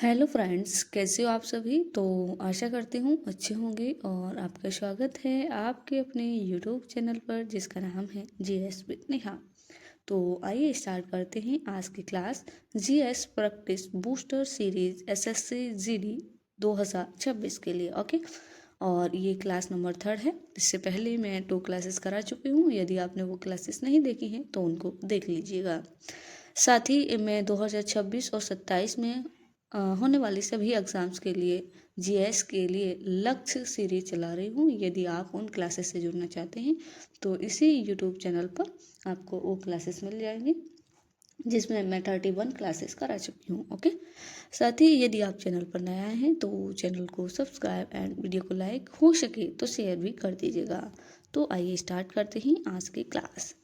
Hello friends, कैसे हो आप सभी। तो आशा करती हूँ अच्छे होंगे और आपका स्वागत है आपके अपने यूट्यूब चैनल पर जिसका नाम है जीएस विद नेहा। तो आइए स्टार्ट करते हैं आज की class GS practice booster series SSC GD 2026 के लिए। ओके, और ये क्लास नंबर 3 है। इससे पहले मैं 2 क्लासेस करा चुकी हूँ। यदि आपने वो क्लासेस नहीं देखी हैं तो उनको देख लीजिएगा। साथ ही मैं 2026 और 27 में होने वाली सभी एग्ज़ाम्स के लिए जीएस के लिए लक्ष्य सीरीज चला रही हूँ। यदि आप उन क्लासेस से जुड़ना चाहते हैं तो इसी यूट्यूब चैनल पर आपको वो क्लासेस मिल जाएंगी जिसमें मैं 31 क्लासेस करा चुकी हूँ। ओके, साथ ही यदि आप चैनल पर नया हैं तो चैनल को सब्सक्राइब एंड वीडियो को लाइक हो सके तो शेयर भी कर दीजिएगा। तो आइए स्टार्ट करते हैं आज की क्लास।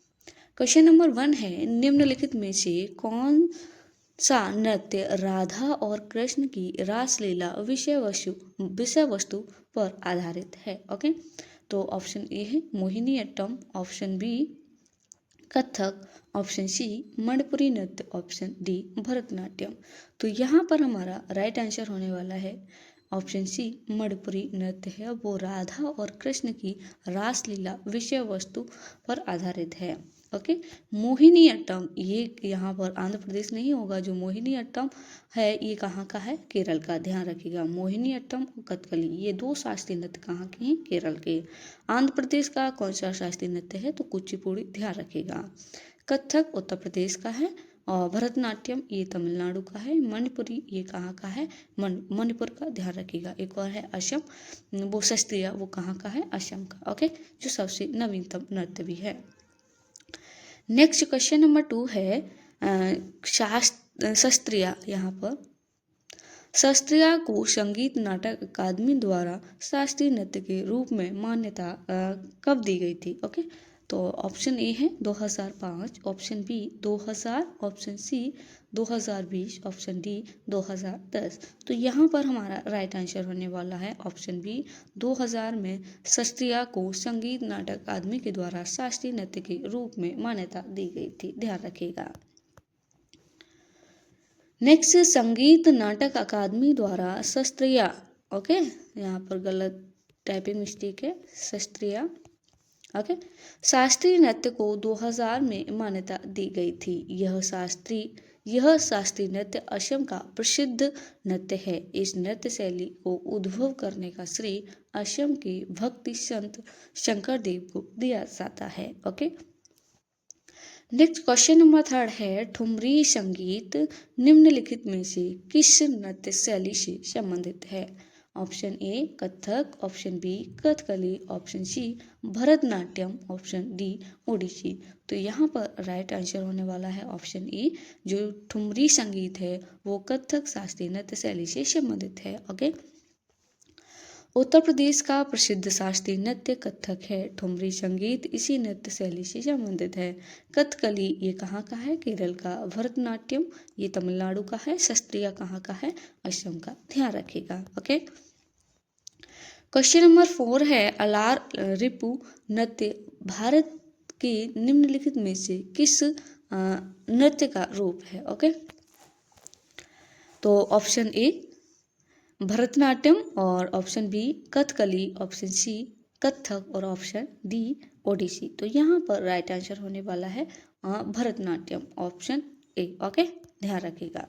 क्वेश्चन नंबर 1 है, निम्नलिखित में से कौन सा नृत्य राधा और कृष्ण की रासलीला विषय वस्तु पर आधारित है। ओके, तो ऑप्शन ए है Mohiniyattam, option B Kathak, option C Manipuri नृत्य, ऑप्शन डी भरतनाट्यम। तो यहाँ पर हमारा राइट आंसर होने वाला है ऑप्शन सी मणिपुरी नृत्य है। वो राधा और कृष्ण की रासलीला विषय वस्तु पर आधारित है। ओके, मोहिनीअट्टम ये यहाँ पर आंध्र प्रदेश नहीं होगा। जो मोहिनीअट्टम है ये कहाँ का है, केरल का। ध्यान रखिएगा, मोहिनीअट्टम और कथकली ये 2 शास्त्रीय नृत्य कहाँ के हैं, केरल के। आंध्र प्रदेश का कौन सा शास्त्रीय नृत्य है, तो कुचिपुड़ी। ध्यान रखिएगा। कथक उत्तर प्रदेश का है और भरतनाट्यम ये तमिलनाडु का है। मणिपुरी ये कहाँ का है, मणिपुर का। ध्यान रखिएगा। एक और है असम, वो शास्त्रीय, वो कहाँ का है, असम का। ओके, जो सबसे नवीनतम नृत्य भी है। नेक्स्ट क्वेश्चन नंबर 2 है शास्त्रीय। यहाँ पर शास्त्रीय को संगीत नाटक अकादमी द्वारा शास्त्रीय नृत्य के रूप में मान्यता कब दी गई थी। ओके, तो ऑप्शन ए है 2005, option B 2000, option C 2020, option D 2010। तो यहाँ पर हमारा राइट आंसर होने वाला है ऑप्शन बी 2000 में शास्त्रीय को संगीत नाटक अकादमी के द्वारा शास्त्रीय नृत्य के रूप में मान्यता दी गई थी। ध्यान रखिएगा। नेक्स्ट, संगीत नाटक अकादमी द्वारा शास्त्रीय। ओके, यहाँ पर गलत टाइपिंग मिस्टेक है, शास्त्रीय। ओके, शास्त्रीय नृत्य को 2000 में मान्यता दी गई थी। यह शास्त्रीय नृत्य असम का प्रसिद्ध नृत्य है। इस नृत्य शैली को उद्भव करने का श्रेय असम के भक्ति संत शंकर देव को दिया जाता है। ओके, नेक्स्ट क्वेश्चन नंबर 3 है, ठुमरी संगीत निम्नलिखित में से किस नृत्य शैली से संबंधित है। Option A Kathak, option B Kathakali, option C Bharatanatyam, option D Odissi. तो यहाँ पर राइट आंसर होने वाला है ऑप्शन ए। जो ठुमरी संगीत है वो कथक शास्त्रीय नृत्य शैली से संबंधित है। ओके, उत्तर प्रदेश का प्रसिद्ध शास्त्रीय नृत्य कथक है। ठुमरी संगीत इसी नृत्य शैली से संबंधित है। कथकली ये कहाँ का है, केरल का। भरतनाट्यम ये तमिलनाडु का है। शास्त्रीय कहाँ का है, असम का। ध्यान रखिएगा। ओके, क्वेश्चन नंबर 4 है, अलार रिपु नृत्य भारत के निम्नलिखित में से किस नृत्य का रूप है। ओके, तो ऑप्शन ए भरतनाट्यम और option B Kathakali, option C Kathak और ऑप्शन डी ओडिसी। तो यहाँ पर राइट आंसर होने वाला है भरतनाट्यम, ऑप्शन ए। ओके, ध्यान रखिएगा।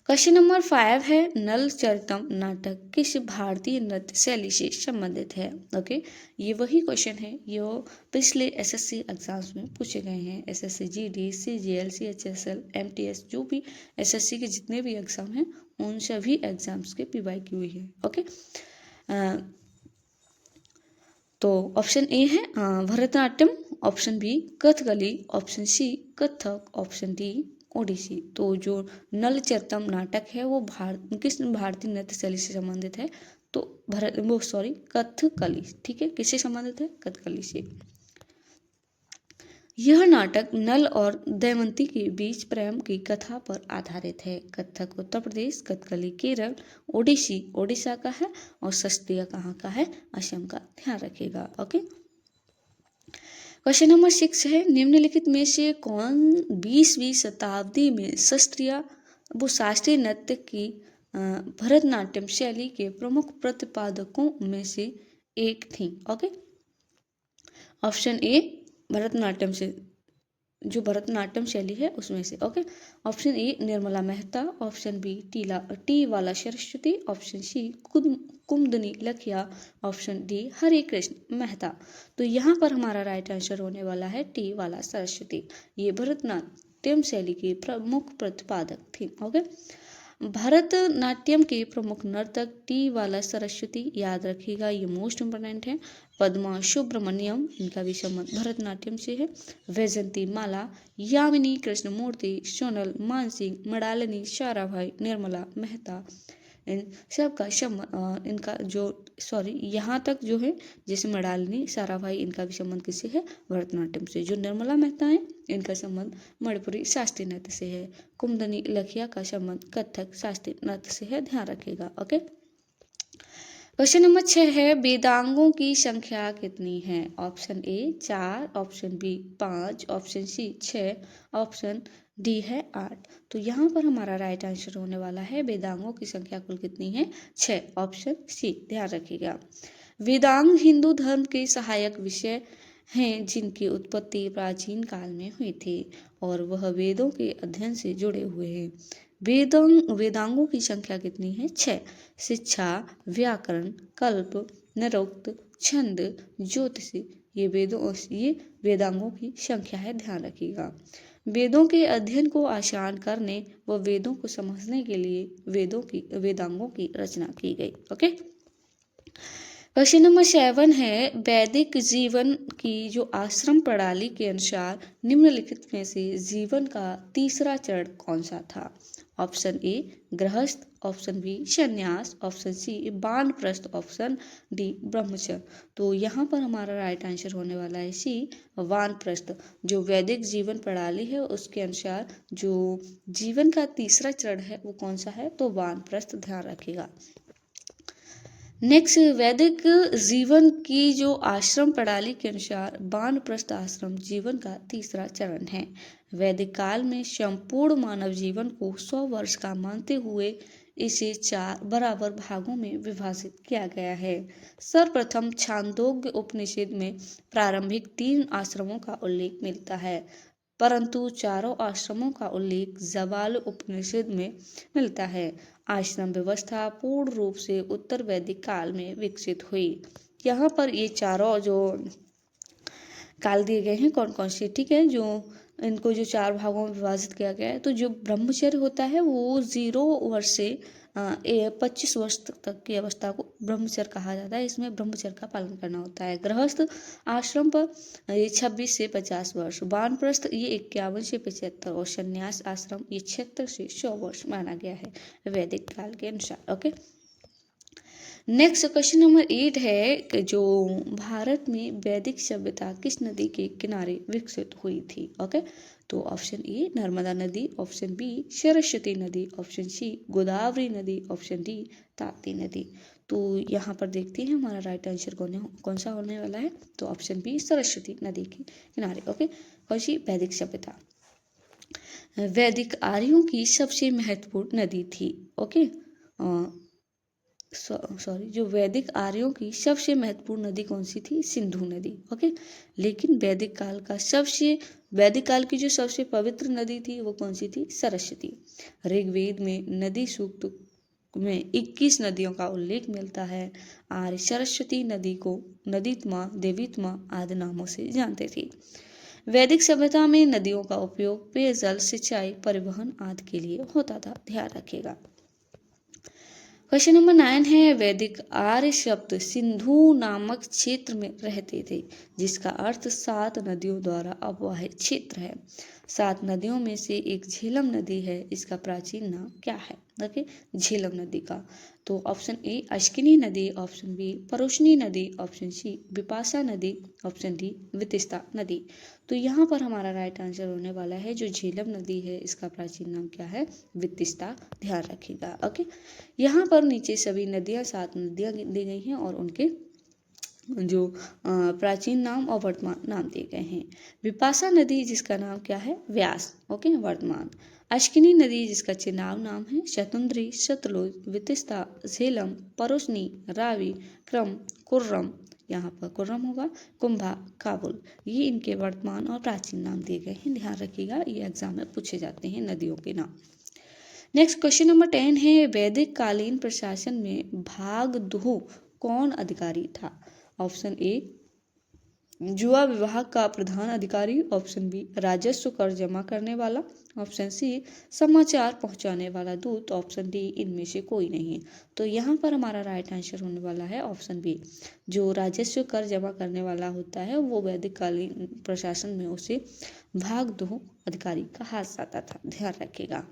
क्वेश्चन नंबर 5 है, नल चरितम नाटक किस भारतीय नृत्य शैली से संबंधित है। ओके, ये वही क्वेश्चन है जो पिछले एसएससी एग्जाम्स में पूछे गए हैं। SSC GD, CGL, CHSL, MTS, जो भी एसएससी के जितने भी एग्जाम हैं उन सभी एग्जाम्स के पीवाईक्यू हुई है। ओके, तो ऑप्शन ए है Bharatanatyam, option B Kathakali, option C Kathak, option D Odissi. तो जो नल चरितम नाटक है वो किस भारतीय नृत्य शैली से संबंधित है, तो कथकली। ठीक है, किससे संबंधित है, कथकली से। यह नाटक नल और दमयंती के बीच प्रेम की कथा पर आधारित है। कथक उत्तर प्रदेश, कथकली केरल, ओडिसी ओडिशा का है और शास्त्रीय कहाँ का है, असम का। ध्यान रखिएगा। ओके, क्वेश्चन नंबर 6 है, निम्नलिखित में से कौन 20वीं शताब्दी में शास्त्रीय वो शास्त्रीय नृत्य की भरतनाट्यम शैली के प्रमुख प्रतिपादकों में से एक थी। ओके, ऑप्शन ए भरतनाट्यम से, जो भरतनाट्यम शैली है उसमें से। Okay, option A Nirmala Mehta, option B T Bala Saraswati, option C Kumudini Lakhia, option D Hare Krishna Mehta. तो यहाँ पर हमारा राइट आंसर होने वाला है टी वाला सरस्वती। ये भरतनाट्यम शैली की प्रमुख प्रतिपादक थी। ओके, भरतनाट्यम के प्रमुख नर्तक टी वाला सरस्वती, याद रखिएगा ये मोस्ट इम्पोर्टेंट है। पद्मा सुब्रमण्यम, इनका भी संबंध भरतनाट्यम से है। वैजंती माला, यामिनी कृष्णमूर्ति, सोनल मानसिंह, मृणालिनी साराभाई, निर्मला मेहता, इन सबका संबंध इनका जो यहाँ तक जो है जैसे मृणालिनी साराभाई, इनका भी संबंध किससे है? भरतनाट्यम से। जो निर्मला मेहता है इनका संबंध मणिपुरी शास्त्रीय नृत्य से है। कुमुदनी लखिया का संबंध कथक शास्त्रीय नृत्य से है, ध्यान रखिएगा। ओके, क्वेश्चन नंबर 6 है वेदांगों की संख्या कितनी है? Option A 4, option B 5, option C 6, option D है 8। तो यहाँ पर हमारा राइट आंसर होने वाला है वेदांगों की संख्या कुल कितनी है? 6, ऑप्शन सी, ध्यान रखिएगा। वेदांग हिंदू धर्म के सहायक विषय हैं जिनकी उत्पत्ति प्राचीन काल में हुई थी और वह वेदों के अध्ययन से जुड़े हुए हैं। वेदांगों की संख्या कितनी है? 6। शिक्षा, व्याकरण, कल्प, निरुक्त, छंद, ज्योतिषी, ये वेदांगों की संख्या है, ध्यान रखिएगा। वेदों के अध्ययन को आसान करने व वेदों को समझने के लिए वेदांगों की रचना की गई। ओके, क्वेश्चन नंबर 7 है वैदिक जीवन की जो आश्रम प्रणाली के अनुसार निम्नलिखित में से जीवन का तीसरा चरण कौन सा था? ऑप्शन ए गृहस्थ, ऑप्शन बी संन्यास, ऑप्शन सी वानप्रस्थ, ऑप्शन डी ब्रह्मचर्य। तो यहाँ पर हमारा राइट आंसर होने वाला है सी वानप्रस्थ। जो वैदिक जीवन प्रणाली है उसके अनुसार जो जीवन का तीसरा चरण है वो कौन सा है? तो वानप्रस्थ, ध्यान रखिएगा। नेक्स्ट, वैदिक जीवन की जो आश्रम प्रणाली के अनुसार वानप्रस्थ आश्रम जीवन का तीसरा चरण है। वैदिक काल में संपूर्ण मानव जीवन को 100 वर्ष का मानते हुए इसे 4 बराबर भागों में विभाजित किया गया है। सर्वप्रथम छांदोग्य उपनिषद में प्रारंभिक 3 आश्रमों का उल्लेख मिलता है, परंतु चारों आश्रमों का उल्लेख जवाल उपनिषद में मिलता है। आश्रम व्यवस्था पूर्ण रूप से उत्तर वैदिक काल में विकसित हुई। यहाँ पर ये चारों जो काल दिए गए हैं कौन कौन से, ठीक है, जो इनको जो 4 भागों में विभाजित किया गया है। तो जो ब्रह्मचर्य होता है वो 0 वर्ष से 25 वर्ष तक की अवस्था को ब्रह्मचर्य कहा जाता है। इसमें ब्रह्मचर्य का पालन करना होता है। गृहस्थ आश्रम पर ये 26 से 50 वर्ष, वानप्रस्थ ये 51 से 75 और संन्यास आश्रम ये 76 से 100 वर्ष माना गया है वैदिक काल के अनुसार। ओके, नेक्स्ट क्वेश्चन नंबर 8 है कि जो भारत में वैदिक सभ्यता किस नदी के किनारे विकसित हुई थी? ओके, तो ऑप्शन ए नर्मदा नदी, ऑप्शन बी सरस्वती नदी, ऑप्शन सी गोदावरी नदी, ऑप्शन डी ताप्ती नदी। तो यहाँ पर देखते हैं हमारा राइट आंसर कौन सा होने वाला है। तो ऑप्शन बी सरस्वती नदी के किनारे। ओके, कौन सी? वैदिक सभ्यता। वैदिक आर्यों की सबसे महत्वपूर्ण नदी थी। ओके, जो वैदिक आर्यों की सबसे महत्वपूर्ण नदी कौन सी थी? सिंधु नदी। ओके, लेकिन वैदिक काल की जो सबसे पवित्र नदी थी वो कौन सी थी? सरस्वती। ऋग्वेद में नदी सूक्त में 21 नदियों का उल्लेख मिलता है। आर्य सरस्वती नदी को नदीत्मा, देवीत्मा आदि नामों से जानते थे। वैदिक सभ्यता में नदियों का उपयोग पेयजल, सिंचाई, परिवहन आदि के लिए होता था, ध्यान रखिएगा। क्वेश्चन नंबर 9 है वैदिक आर्य शब्द सिंधु नामक क्षेत्र में रहते थे, जिसका अर्थ 7 नदियों द्वारा अपवाहित क्षेत्र है। 7 नदियों में से एक झेलम नदी है, इसका प्राचीन नाम क्या है? देखिए झेलम नदी का। तो ऑप्शन ए अश्किनी नदी, ऑप्शन बी परुष्णी नदी, ऑप्शन सी विपाशा नदी, ऑप्शन डी वितिस्ता नदी। तो यहाँ पर हमारा राइट आंसर होने वाला है जो झेलम नदी है इसका प्राचीन नाम क्या है? वितिस्ता, ध्यान रखिएगा। ओके, यहाँ पर नीचे सभी नदियाँ 7 नदियाँ दी गई हैं और उनके जो प्राचीन नाम और वर्तमान नाम दिए गए हैं। विपाशा नदी जिसका नाम क्या है? व्यास। ओके, वर्तमान। अश्किनी नदी जिसका चेनाब नाम है, शतुंद्री, सतलुज, वितिस्ता, झेलम, परोशनी, रावी, क्रम, कुर्रम, यहाँ पर कुर्रम होगा, कुंभा, काबुल, ये इनके वर्तमान और प्राचीन नाम दिए गए हैं। ध्यान रखिएगा, ये एग्जाम में पूछे जाते हैं नदियों के नाम। नेक्स्ट क्वेश्चन नंबर 10 है, वैदिक कालीन प्रशासन में भागदुह कौन अधिकारी था? ऑप्शन ए जुआ विभाग का प्रधान अधिकारी, ऑप्शन बी राजस्व कर जमा करने वाला, ऑप्शन सी समाचार पहुंचाने वाला दूत, ऑप्शन डी इनमें से कोई नहीं। तो यहाँ पर हमारा राइट आंसर होने वाला है ऑप्शन बी, जो राजस्व कर जमा करने वाला होता है वो वैदिक कालीन प्रशासन में उसे भागदुह अधिकारी कहा जाता था। ध्यान रखिएगा,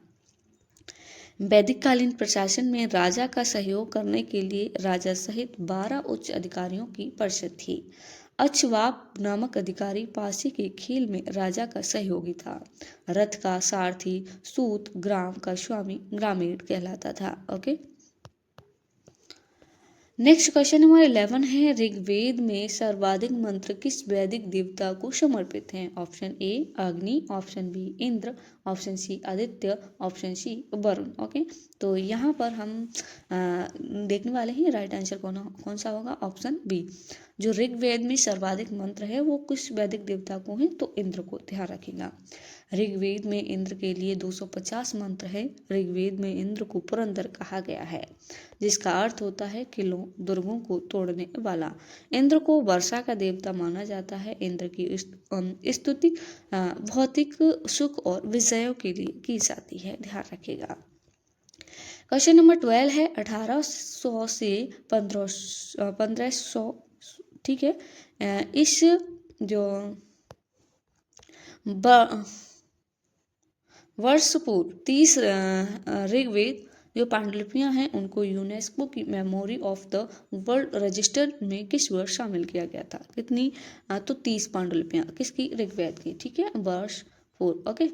वैदिक कालीन प्रशासन में राजा का सहयोग करने के लिए राजा सहित 12 उच्च अधिकारियों की परिषद थी। अक्षवाप नामक अधिकारी पासी के खेल में राजा का सहयोगी था। रथ का सारथी सूत, ग्राम का स्वामी ग्रामीण कहलाता था। ओके, नेक्स्ट क्वेश्चन नंबर 11 है, ऋग्वेद में सर्वाधिक मंत्र किस वैदिक देवता को समर्पित हैं? Option A Agni, option B Indra, option C Aditya, option C Varun. Okay, तो यहाँ पर हम देखने वाले हैं राइट आंसर कौन सा होगा, ऑप्शन बी। जो ऋग्वेद में सर्वाधिक मंत्र है वो किस वैदिक देवता को है? तो इंद्र को। ध्यान रखिएगा, ऋग्वेद में इंद्र के लिए 250 मंत्र है। ऋग्वेद में इंद्र को पुरंदर कहा गया है, जिसका अर्थ होता है किलों दुर्गों को तोड़ने वाला। इंद्र को वर्षा का देवता माना जाता है। इंद्र की स्तुति भौतिक सुख और विजयों के लिए की जाती है। ध्यान रखिएगा। क्वेश्चन नंबर 12 है, 1800 से 1500, ठीक है, इस जो वर्ष पूर्व 30 ऋग्वेद जो पांडुलिपियां हैं उनको यूनेस्को की memory of the world register में किस वर्ष शामिल किया गया था? कितनी? तो 30 पांडुलिपियां किसकी? ऋग्वेद की। ठीक है, वर्ष पूर्व। Okay,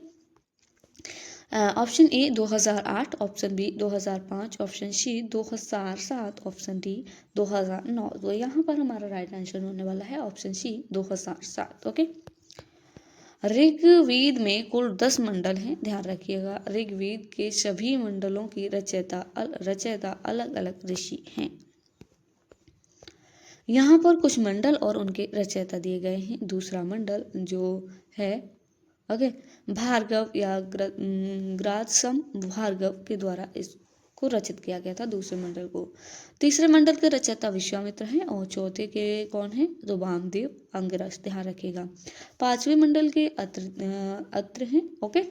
option A 2008, option B 2005, option C 2007, option D 2009। तो यहाँ पर हमारा राइट आंसर होने वाला है ऑप्शन सी 2007। ओके, ऋग्वेद में कुल 10 मंडल हैं। ध्यान रखिएगा, ऋग्वेद के सभी मंडलों की रचयिता अलग अलग ऋषि हैं। यहाँ पर कुछ मंडल और उनके रचयिता दिए गए हैं। दूसरा मंडल जो है ओके भार्गव या ग्रात्सम भार्गव के द्वारा इसको रचित किया गया था, दूसरे मंडल को। तीसरे मंडल के रचयिता विश्वामित्र हैं और चौथे के कौन है? तो वामदेव अंगिरस। ध्यान रखिएगा। पांचवें मंडल के अत्र हैं। ओके,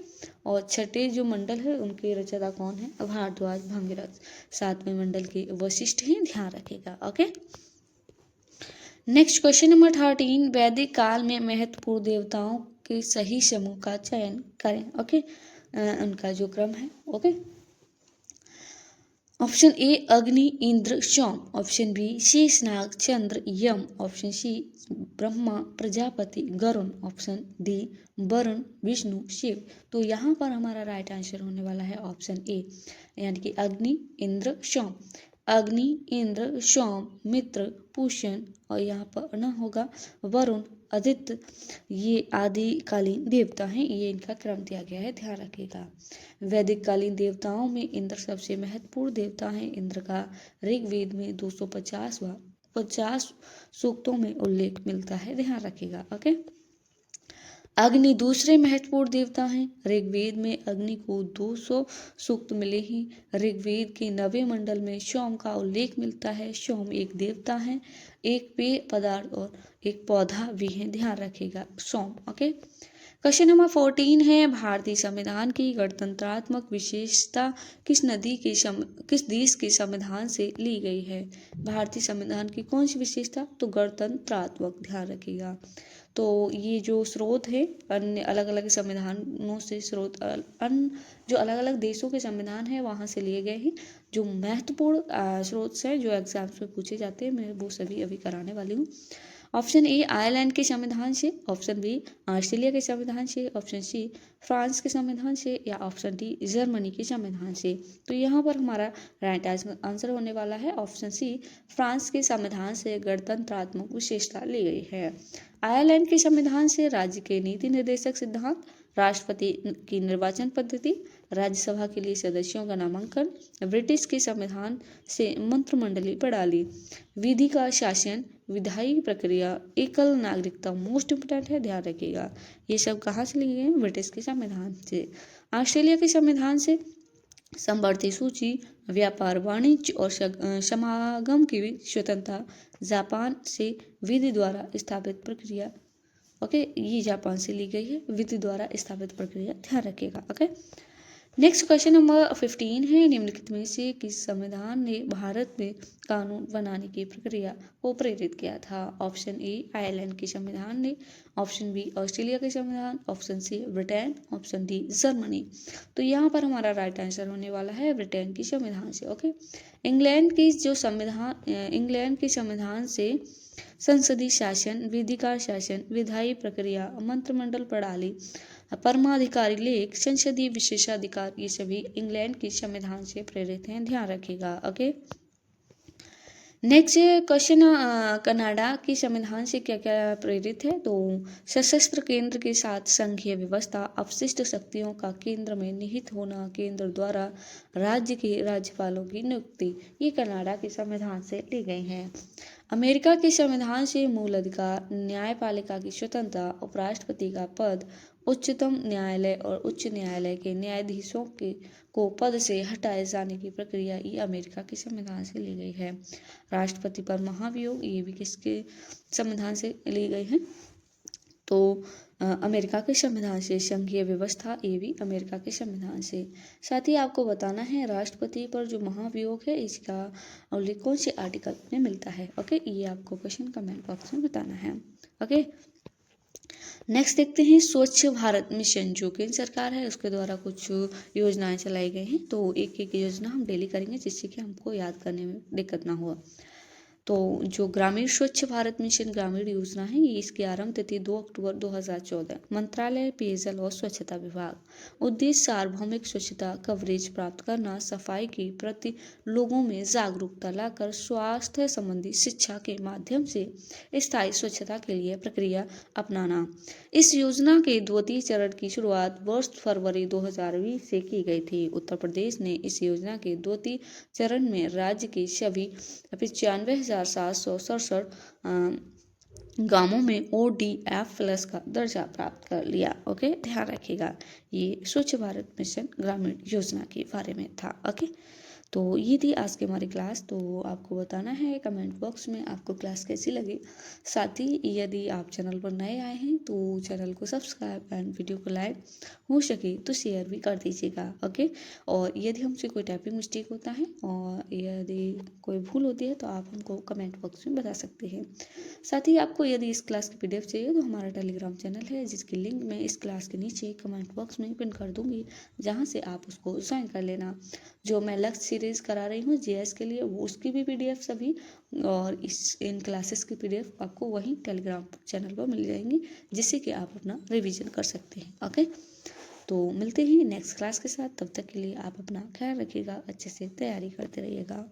और छठे जो मंडल है उनके रचयिता कौन है? भारद्वाज भंगिरस। सातवें मंडल के वशिष्ठ हैं। ध्यान रखिएगा। ओके, नेक्स्ट क्वेश्चन नंबर 13, वैदिक काल में महत्वपूर्ण देवताओं के सही समूह का चयन करें। ओके, उनका जो क्रम है। Okay, option A Agni, Indra, Soma, option B Sheshnag, Chandra, Yama, option C Brahma, Prajapati, Garuda, option D Varuna, Vishnu, Shiva. तो यहाँ पर हमारा राइट आंसर होने वाला है ऑप्शन ए, यानी कि अग्नि, इंद्र, सोम। अग्नि, इंद्र, सोम, मित्र, पुष्यन और यहाँ पर न होगा वरुण, आदित्य, ये आदिकालीन देवता हैं। ये इनका क्रम दिया गया है। ध्यान रखिएगा। वैदिक कालीन देवताओं में इंद्र सबसे महत्वपूर्ण देवता हैं। इंद्र का ऋग्वेद में 250 सूक्तों में उल्लेख मिलता है। ध्यान रखिएगा। ओके, अग्नि दूसरे महत्वपूर्ण देवता हैं। ऋग्वेद में अग्नि को 200 सूक्त मिले ही। ऋग्वेद के 9वें मंडल में सोम का उल्लेख मिलता है। सोम एक देवता है, एक पेय पदार्थ और एक पौधा भी है। ध्यान रखिएगा, सोम। ओके, क्वेश्चन नंबर 14 है, भारतीय संविधान की गणतंत्रात्मक विशेषता किस देश के संविधान से ली गई है? भारतीय संविधान की कौन सी विशेषता? तो गणतंत्रात्मक। ध्यान रखिएगा। तो ये जो स्रोत है अन्य अलग अलग संविधानों से स्रोत अन्य जो अलग अलग देशों के संविधान है वहाँ से लिए गए हैं। जो महत्वपूर्ण स्रोत हैं जो एग्जाम्स में पूछे जाते हैं मैं वो सभी अभी कराने वाली हूँ। ऑप्शन ए आयरलैंड के संविधान से, ऑप्शन बी ऑस्ट्रेलिया के संविधान से, ऑप्शन सी फ्रांस के संविधान से या ऑप्शन डी जर्मनी के संविधान से। तो यहाँ पर हमारा राइट आंसर होने वाला है ऑप्शन सी, फ्रांस के संविधान से गणतंत्रात्मक विशेषता ली गई है। आयरलैंड के संविधान से राज्य के नीति निर्देशक सिद्धांत, राष्ट्रपति की निर्वाचन पद्धति, राज्यसभा के लिए सदस्यों का नामांकन, ब्रिटिश के संविधान से मंत्रिमंडलीय प्रणाली, विधि का शासन, विधायी प्रक्रिया, एकल नागरिकता मोस्ट इम्पोर्टेंट है, ध्यान रखिएगा। ये सब कहाँ से लिए गए हैं? ब्रिटिश के संविधान से। ऑस्ट्रेलिया के संविधान से समवर्ती सूची, व्यापार, वाणिज्य और समागम की स्वतंत्रता, जापान से विधि द्वारा स्थापित प्रक्रिया। ओके, ये जापान से ली गई है, विधि द्वारा स्थापित प्रक्रिया, ध्यान रखिएगा। ओके, नेक्स्ट क्वेश्चन नंबर 15 है, निम्नलिखित में से किस संविधान ने भारत में कानून बनाने की प्रक्रिया को प्रेरित किया था? ऑप्शन ए आयरलैंड के संविधान ने, ऑप्शन बी ऑस्ट्रेलिया के संविधान, option C Britain, option D Germany. तो यहाँ पर हमारा राइट आंसर होने वाला है ब्रिटेन की संविधान से। ओके, इंग्लैंड के संविधान से संसदीय शासन, विधि का शासन, विधायी प्रक्रिया, मंत्रिमंडल प्रणाली, परमाधिकारी लेख, संसदीय विशेषाधिकार, ये सभी इंग्लैंड के संविधान से प्रेरित हैं, ध्यान रखिएगा। ओके, नेक्स्ट क्वेश्चन, कनाडा के संविधान से क्या क्या प्रेरित है? तो सशस्त्र केंद्र के साथ संघीय व्यवस्था, अपशिष्ट शक्तियों का केंद्र में निहित होना, केंद्र द्वारा राज्य के राज्यपालों की नियुक्ति, ये कनाडा के संविधान से ली गई हैं। अमेरिका के संविधान से मूल अधिकार, न्यायपालिका की स्वतंत्रता, उपराष्ट्रपति का पद, उच्चतम न्यायालय और उच्च न्यायालय के न्यायाधीशों को पद से हटाए जाने की प्रक्रिया, ये अमेरिका के संविधान से ली गई है। राष्ट्रपति पर महाभियोग, ये भी किसके संविधान से ली गई है? तो अमेरिका के संविधान से। संघीय व्यवस्था, ये भी अमेरिका के संविधान से। साथ ही आपको बताना है राष्ट्रपति पर जो महाभियोग है इसका उल्लेख कौन से आर्टिकल में मिलता है। ओके, ये आपको क्वेश्चन कमेंट बॉक्स में बताना है। ओके, नेक्स्ट देखते हैं स्वच्छ भारत मिशन, जो केंद्र सरकार है उसके द्वारा कुछ योजनाएं चलाई गई हैं। तो एक एक योजना हम डेली करेंगे जिससे कि हमको याद करने में दिक्कत ना हो। तो जो ग्रामीण स्वच्छ भारत मिशन ग्रामीण योजना है, ये इसकी आरंभ तिथि 2 अक्टूबर 2014। मंत्रालय पेयजल और स्वच्छता विभाग। उद्देश्य सार्वभौमिक स्वच्छता कवरेज प्राप्त करना, सफाई के प्रति लोगों में जागरूकता लाकर स्वास्थ्य संबंधी शिक्षा के माध्यम से स्थायी स्वच्छता के लिए प्रक्रिया अपनाना। इस योजना के द्वितीय चरण की शुरुआत वर्ष फरवरी 2020 से की गई थी। उत्तर प्रदेश ने इस योजना के द्वितीय चरण में राज्य के सभी 95,767 गांवों में ODF+ का दर्जा प्राप्त कर लिया। ओके, ध्यान रखिएगा, ये स्वच्छ भारत मिशन ग्रामीण योजना के बारे में था। ओके, तो ये थी आज की हमारी क्लास। तो आपको बताना है कमेंट बॉक्स में आपको क्लास कैसी लगी। साथ ही यदि आप चैनल पर नए आए हैं तो चैनल को सब्सक्राइब एंड वीडियो को लाइक, हो सके तो शेयर भी कर दीजिएगा। ओके, और यदि हमसे कोई टाइपिंग मिस्टेक होता है और यदि कोई भूल होती है तो आप हमको कमेंट बॉक्स में बता सकते हैं। साथ ही आपको यदि इस क्लास की PDF चाहिए तो हमारा टेलीग्राम चैनल है जिसकी लिंक मैं इस क्लास के नीचे कमेंट बॉक्स में पिन कर दूंगी, जहां से आप उसको ज्वाइन कर लेना। जो मैं लक्ष्य सीरीज करा रही हूँ GS के लिए, वो उसकी भी PDF सभी और इन क्लासेस की PDF आपको वहीं टेलीग्राम चैनल पर मिल जाएंगी, जिससे कि आप अपना रिवीजन कर सकते हैं। ओके, तो मिलते हैं नेक्स्ट क्लास के साथ। तब तक के लिए आप अपना ख्याल रखिएगा, अच्छे से तैयारी करते रहिएगा।